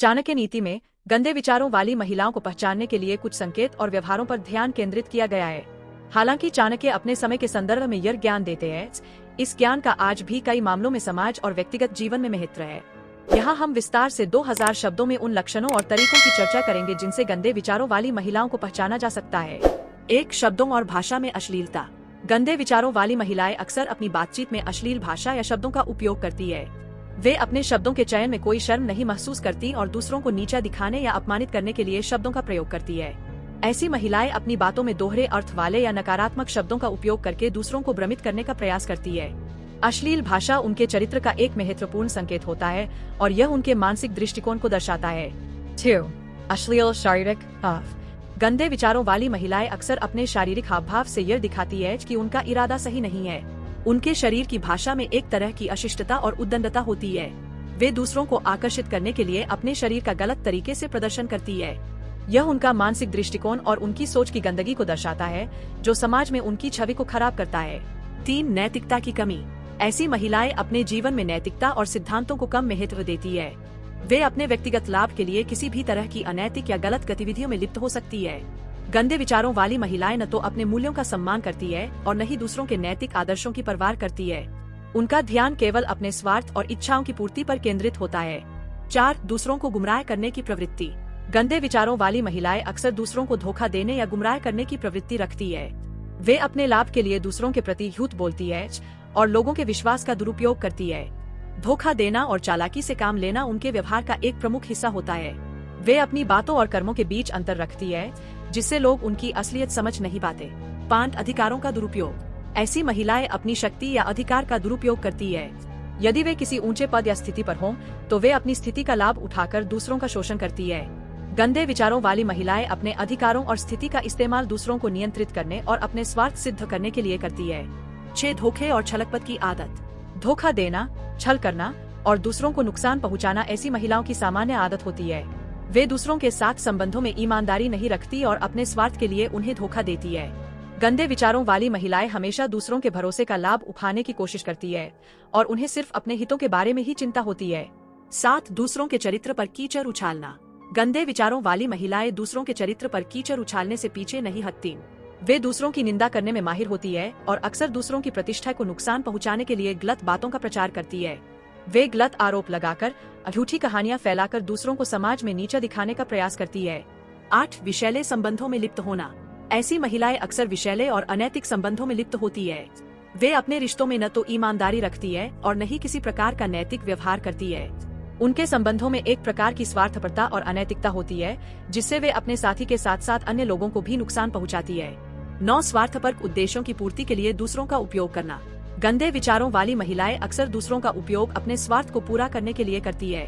चाणक्य नीति में गंदे विचारों वाली महिलाओं को पहचानने के लिए कुछ संकेत और व्यवहारों पर ध्यान केंद्रित किया गया है। हालांकि चाणक्य अपने समय के संदर्भ में यह ज्ञान देते हैं, इस ज्ञान का आज भी कई मामलों में समाज और व्यक्तिगत जीवन में महत्व है। यहाँ हम विस्तार से 2000 शब्दों में उन लक्षणों और तरीकों की चर्चा करेंगे जिनसे गंदे विचारों वाली महिलाओं को पहचाना जा सकता है। 1. शब्दों और भाषा में अश्लीलता। गंदे विचारों वाली महिलाएं अक्सर अपनी बातचीत में अश्लील भाषा या शब्दों का उपयोग करती है। वे अपने शब्दों के चयन में कोई शर्म नहीं महसूस करती और दूसरों को नीचा दिखाने या अपमानित करने के लिए शब्दों का प्रयोग करती है। ऐसी महिलाएं अपनी बातों में दोहरे अर्थ वाले या नकारात्मक शब्दों का उपयोग करके दूसरों को भ्रमित करने का प्रयास करती है। अश्लील भाषा उनके चरित्र का एक महत्वपूर्ण संकेत होता है और यह उनके मानसिक दृष्टिकोण को दर्शाता है। 2. अश्लील शारीरिक भाव। गंदे विचारों वाली महिलाएं अक्सर अपने शारीरिक हावभाव से यह दिखाती है कि उनका इरादा सही नहीं है। उनके शरीर की भाषा में एक तरह की अशिष्टता और उद्दंडता होती है। वे दूसरों को आकर्षित करने के लिए अपने शरीर का गलत तरीके से प्रदर्शन करती है। यह उनका मानसिक दृष्टिकोण और उनकी सोच की गंदगी को दर्शाता है, जो समाज में उनकी छवि को खराब करता है। 3. नैतिकता की कमी। ऐसी महिलाएं अपने जीवन में नैतिकता और सिद्धांतों को कम महत्व देती है। वे अपने व्यक्तिगत लाभ के लिए किसी भी तरह की अनैतिक या गलत गतिविधियों में लिप्त हो सकती है। गंदे विचारों वाली महिलाएं न तो अपने मूल्यों का सम्मान करती है और न ही दूसरों के नैतिक आदर्शों की परवाह करती है। उनका ध्यान केवल अपने स्वार्थ और इच्छाओं की पूर्ति पर केंद्रित होता है। 4. दूसरों को गुमराह करने की प्रवृत्ति। गंदे विचारों वाली महिलाएं अक्सर दूसरों को धोखा देने या गुमराह करने की प्रवृत्ति रखती है। वे अपने लाभ के लिए दूसरों के प्रति झूठ बोलती है और लोगों के विश्वास का दुरुपयोग करती है। धोखा देना और चालाकी से काम लेना उनके व्यवहार का एक प्रमुख हिस्सा होता है। वे अपनी बातों और कर्मों के बीच अंतर रखती है, जिससे लोग उनकी असलियत समझ नहीं पाते। 5. अधिकारों का दुरुपयोग। ऐसी महिलाएं अपनी शक्ति या अधिकार का दुरुपयोग करती है। यदि वे किसी ऊंचे पद या स्थिति पर हों, तो वे अपनी स्थिति का लाभ उठाकर दूसरों का शोषण करती है। गंदे विचारों वाली महिलाएं अपने अधिकारों और स्थिति का इस्तेमाल दूसरों को नियंत्रित करने और अपने स्वार्थ सिद्ध करने के लिए करती है। 6. धोखे और छलकपट की आदत। धोखा देना, छल करना और दूसरों को नुकसान पहुंचाना ऐसी महिलाओं की सामान्य आदत होती है। वे दूसरों के साथ संबंधों में ईमानदारी नहीं रखती और अपने स्वार्थ के लिए उन्हें धोखा देती है। गंदे विचारों वाली महिलाएं हमेशा दूसरों के भरोसे का लाभ उठाने की कोशिश करती है और उन्हें सिर्फ अपने हितों के बारे में ही चिंता होती है। 7. दूसरों के चरित्र पर कीचड़ उछालना। गंदे विचारों वाली महिलाएं दूसरों के चरित्र पर कीचड़ उछालने से पीछे नहीं हटती। वे दूसरों की निंदा करने में माहिर होती है और अक्सर दूसरों की प्रतिष्ठा को नुकसान पहुंचाने के लिए गलत बातों का प्रचार करती है। वे गलत आरोप लगाकर, झूठी कहानियां फैलाकर दूसरों को समाज में नीचा दिखाने का प्रयास करती है। 8. विषैले संबंधों में लिप्त होना। ऐसी महिलाएं अक्सर विषैले और अनैतिक संबंधों में लिप्त होती है। वे अपने रिश्तों में न तो ईमानदारी रखती है और न ही किसी प्रकार का नैतिक व्यवहार करती है। उनके संबंधों में एक प्रकार की स्वार्थपरता और अनैतिकता होती है, जिससे वे अपने साथी के साथ साथ अन्य लोगों को भी नुकसान पहुंचाती है। 9. स्वार्थपरक उद्देश्यों की पूर्ति के लिए दूसरों का उपयोग करना। गंदे विचारों वाली महिलाएं अक्सर दूसरों का उपयोग अपने स्वार्थ को पूरा करने के लिए करती है।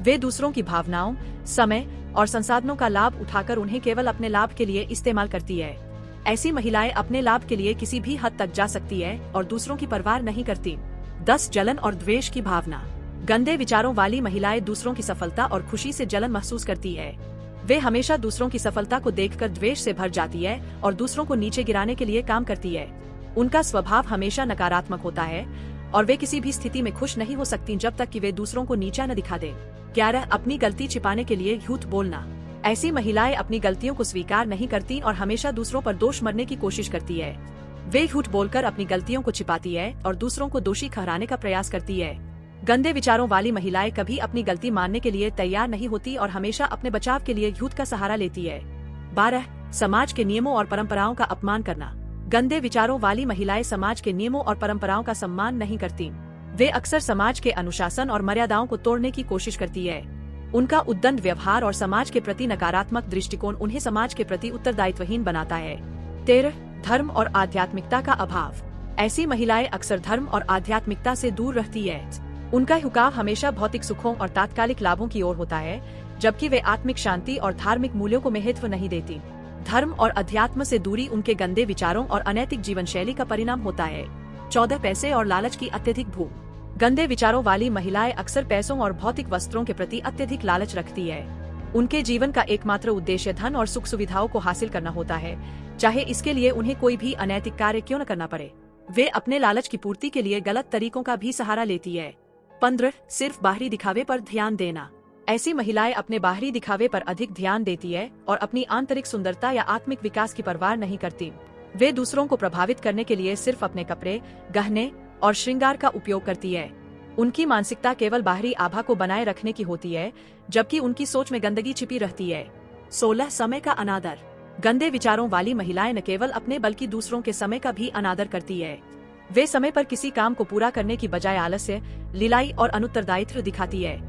वे दूसरों की भावनाओं, समय और संसाधनों का लाभ उठाकर उन्हें केवल अपने लाभ के लिए इस्तेमाल करती है। ऐसी महिलाएं अपने लाभ के लिए किसी भी हद तक जा सकती है और दूसरों की परवाह नहीं करती। 10. जलन और द्वेष की भावना। गंदे विचारों वाली महिलाएं दूसरों की सफलता और खुशी से जलन महसूस करती है। वे हमेशा दूसरों की सफलता को देखकर द्वेष से भर जाती है और दूसरों को नीचे गिराने के लिए काम करती है। उनका स्वभाव हमेशा नकारात्मक होता है और वे किसी भी स्थिति में खुश नहीं हो सकती जब तक कि वे दूसरों को नीचा न दिखा दे। 11. अपनी गलती छिपाने के लिए झूठ बोलना। ऐसी महिलाएं अपनी गलतियों को स्वीकार नहीं करती और हमेशा दूसरों पर दोष मरने की कोशिश करती है। वे झूठ बोलकर अपनी गलतियों को छिपाती है और दूसरों को दोषी ठहराने का प्रयास करती है। गंदे विचारों वाली महिलाएं कभी अपनी गलती मानने के लिए तैयार नहीं होती और हमेशा अपने बचाव के लिए झूठ का सहारा लेती है। 12. समाज के नियमों और परंपराओं का अपमान करना। गंदे विचारों वाली महिलाएं समाज के नियमों और परंपराओं का सम्मान नहीं करती। वे अक्सर समाज के अनुशासन और मर्यादाओं को तोड़ने की कोशिश करती है। उनका उद्दंड व्यवहार और समाज के प्रति नकारात्मक दृष्टिकोण उन्हें समाज के प्रति उत्तरदायित्वहीन बनाता है। 13. धर्म और आध्यात्मिकता का अभाव। ऐसी महिलाएं अक्सर धर्म और आध्यात्मिकता से दूर रहती है। उनका झुकाव हमेशा भौतिक सुखों और तात्कालिक लाभों की ओर होता है, जबकि वे आत्मिक शांति और धार्मिक मूल्यों को महत्व नहीं देती। धर्म और अध्यात्म से दूरी उनके गंदे विचारों और अनैतिक जीवन शैली का परिणाम होता है। 14. पैसे और लालच की अत्यधिक भूख। गंदे विचारों वाली महिलाएं अक्सर पैसों और भौतिक वस्त्रों के प्रति अत्यधिक लालच रखती है। उनके जीवन का एकमात्र उद्देश्य धन और सुख सुविधाओं को हासिल करना होता है, चाहे इसके लिए उन्हें कोई भी अनैतिक कार्य क्यों न करना पड़े। वे अपने लालच की पूर्ति के लिए गलत तरीकों का भी सहारा लेती है। 15. सिर्फ बाहरी दिखावे पर ध्यान देना। ऐसी महिलाएं अपने बाहरी दिखावे पर अधिक ध्यान देती है और अपनी आंतरिक सुंदरता या आत्मिक विकास की परवाह नहीं करती। वे दूसरों को प्रभावित करने के लिए सिर्फ अपने कपड़े, गहने और श्रृंगार का उपयोग करती है। उनकी मानसिकता केवल बाहरी आभा को बनाए रखने की होती है, जबकि उनकी सोच में गंदगी छिपी रहती है। 16 समय का अनादर। गंदे विचारों वाली महिलाएं न केवल अपने बल्कि दूसरों के समय का भी अनादर करती है। वे समय पर किसी काम को पूरा करने की बजाय आलस्य, ढिलाई और अनुत्तरदायित्व दिखाती है।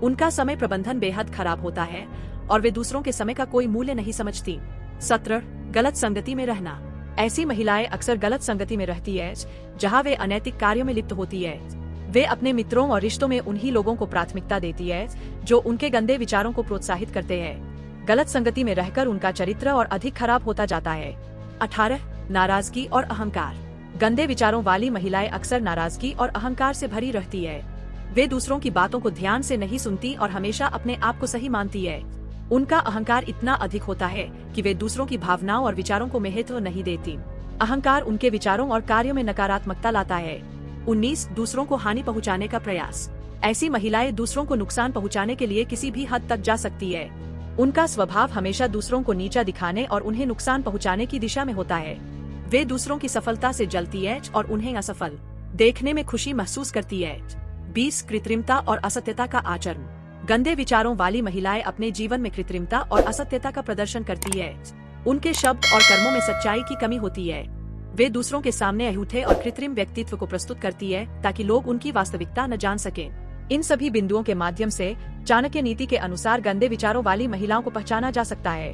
उनका समय प्रबंधन बेहद खराब होता है और वे दूसरों के समय का कोई मूल्य नहीं समझती। 17 गलत संगति में रहना। ऐसी महिलाएं अक्सर गलत संगति में रहती है जहां वे अनैतिक कार्यों में लिप्त होती है। वे अपने मित्रों और रिश्तों में उन्हीं लोगों को प्राथमिकता देती है जो उनके गंदे विचारों को प्रोत्साहित करते हैं। गलत संगति में रहकर उनका चरित्र और अधिक खराब होता जाता है। 18 नाराजगी और अहंकार। गंदे विचारों वाली महिलाएं अक्सर नाराजगी और अहंकार से भरी रहती है। वे दूसरों की बातों को ध्यान से नहीं सुनती और हमेशा अपने आप को सही मानती है। उनका अहंकार इतना अधिक होता है कि वे दूसरों की भावनाओं और विचारों को महत्व नहीं देती। अहंकार उनके विचारों और कार्यों में नकारात्मकता लाता है। 19 दूसरों को हानि पहुंचाने का प्रयास। ऐसी महिलाएं दूसरों को नुकसान पहुंचाने के लिए किसी भी हद तक जा सकती है। उनका स्वभाव हमेशा दूसरों को नीचा दिखाने और उन्हें नुकसान पहुंचाने की दिशा में होता है। वे दूसरों की सफलता से जलती है और उन्हें असफल देखने में खुशी महसूस करती है। 20 कृत्रिमता और असत्यता का आचरण। गंदे विचारों वाली महिलाएं अपने जीवन में कृत्रिमता और असत्यता का प्रदर्शन करती है। उनके शब्द और कर्मों में सच्चाई की कमी होती है। वे दूसरों के सामने अझूठे और कृत्रिम व्यक्तित्व को प्रस्तुत करती है ताकि लोग उनकी वास्तविकता न जान सकें। इन सभी बिंदुओं के माध्यम से चाणक्य नीति के अनुसार गंदे विचारों वाली महिलाओं को पहचाना जा सकता है।